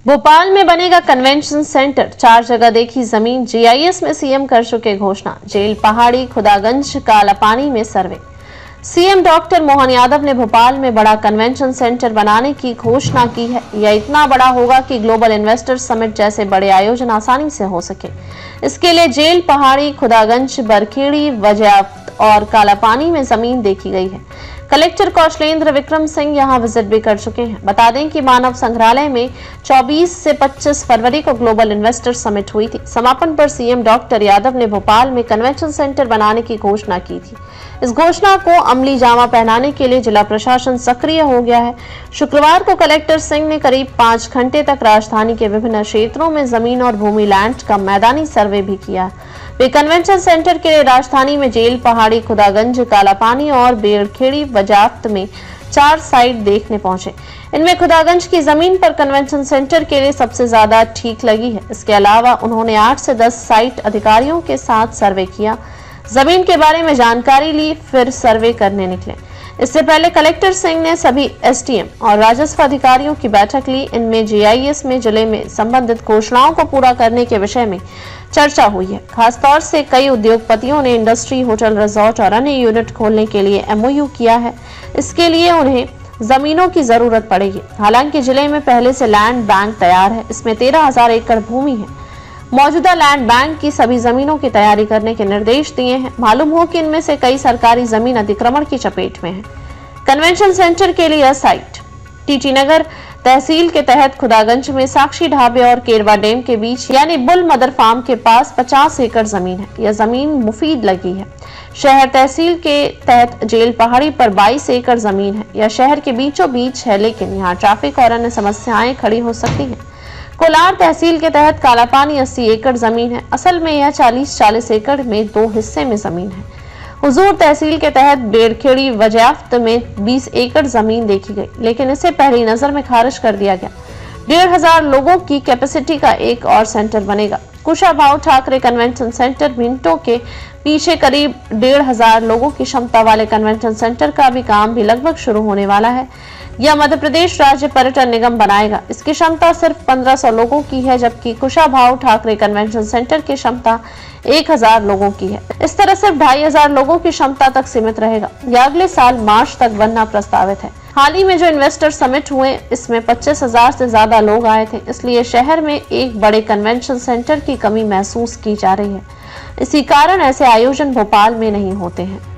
भोपाल में बनेगा convention centre, 4 जगह देखी जमीन, जीआईएस में सीएम कर चुके घोषणा। जेल पहाड़ी, खुदागंज, कालापानी में सर्वे। सीएम डॉक्टर मोहन यादव ने भोपाल में बड़ा कन्वेंशन सेंटर बनाने की घोषणा की है। यह इतना बड़ा होगा कि ग्लोबल इन्वेस्टर्स समिट जैसे बड़े आयोजन आसानी से हो सके। इसके लिए जेल पहाड़ी, खुदागंज, बरखेड़ी, वजियात और कालापानी में जमीन देखी गई है। कलेक्टर कौशलेंद्र विक्रम सिंह यहां विजिट भी कर चुके हैं। बता दें कि मानव संग्रहालय में 24 से 25 फरवरी को ग्लोबल इन्वेस्टर समिट हुई थी। समापन पर सीएम डॉक्टर यादव ने भोपाल में कन्वेंशन सेंटर बनाने की घोषणा की थी। इस घोषणा को अमली जामा पहनाने के लिए जिला प्रशासन सक्रिय हो गया है। शुक्रवार को कलेक्टर सिंह ने करीब 5 घंटे तक राजधानी के विभिन्न क्षेत्रों में जमीन और भूमि लैंड का मैदानी सर्वे भी किया। वे कन्वेंशन सेंटर के लिए राजधानी में जेल पहाड़ी, खुदागंज, कालापानी और बेड़खेड़ी, वजियात में 4 साइट देखने पहुंचे। इनमें खुदागंज की जमीन पर कन्वेंशन सेंटर के लिए सबसे ज्यादा ठीक लगी है। इसके अलावा उन्होंने 8 से 10 साइट अधिकारियों के साथ सर्वे किया, जमीन के बारे में जानकारी ली, फिर सर्वे करने निकले। इससे पहले कलेक्टर सिंह ने सभी एसडीएम और राजस्व अधिकारियों की बैठक ली। इनमें जीआईएस में जिले में संबंधित घोषणाओं को पूरा करने के विषय में चर्चा हुई है। खासतौर से कई उद्योगपतियों ने इंडस्ट्री, होटल, रिजॉर्ट और अन्य यूनिट खोलने के लिए एमओयू किया है। इसके लिए उन्हें जमीनों की जरूरत पड़ेगी। हालांकि जिले में पहले से लैंड बैंक तैयार है। इसमें 13,000 एकड़ भूमि है। मौजूदा लैंड बैंक की सभी जमीनों की तैयारी करने के निर्देश दिए हैं। मालूम हो कि इनमें से कई सरकारी जमीन अतिक्रमण की चपेट में है। कन्वेंशन सेंटर के लिए साइट टीटी नगर तहसील के तहत खुदागंज में साक्षी ढाबे और केरवा डैम के बीच यानी बुल मदर फार्म के पास 50 एकड़ जमीन है। यह जमीन मुफीद लगी है। शहर तहसील के तहत जेल पहाड़ी पर 22 एकड़ जमीन है। यह शहर के बीचों बीच है, लेकिन यहाँ ट्रैफिक और अन्य समस्याएं खड़ी हो सकती हैं। कोलार तहसील के तहत कालापानी 80 एकड़ जमीन है। असल में यह 40 एकड़ में 2 हिस्से में जमीन है। हुजूर तहसील के तहत बेड़खेड़ी, वजियात में 20 एकड़ जमीन देखी गई, लेकिन इसे पहली नजर में खारिज कर दिया गया। 1,500 लोगों की कैपेसिटी का एक और सेंटर बनेगा। कुशाभाऊ ठाकरे कन्वेंशन सेंटर मिनटों के पीछे करीब 1,500 लोगों की क्षमता वाले कन्वेंशन सेंटर का भी काम भी लगभग शुरू होने वाला है। यह मध्य प्रदेश राज्य पर्यटन निगम बनाएगा। इसकी क्षमता सिर्फ 1500 लोगों की है, जबकि कुशाभाऊ ठाकरे कन्वेंशन सेंटर की क्षमता 1,000 लोगों की है। इस तरह सिर्फ 2,500 लोगों की क्षमता तक सीमित रहेगा। यह अगले साल मार्च तक बनना प्रस्तावित है। हाल ही में जो इन्वेस्टर समिट हुए, इसमें 25,000 से ज्यादा लोग आए थे। इसलिए शहर में एक बड़े कन्वेंशन सेंटर की कमी महसूस की जा रही है। इसी कारण ऐसे आयोजन भोपाल में नहीं होते हैं।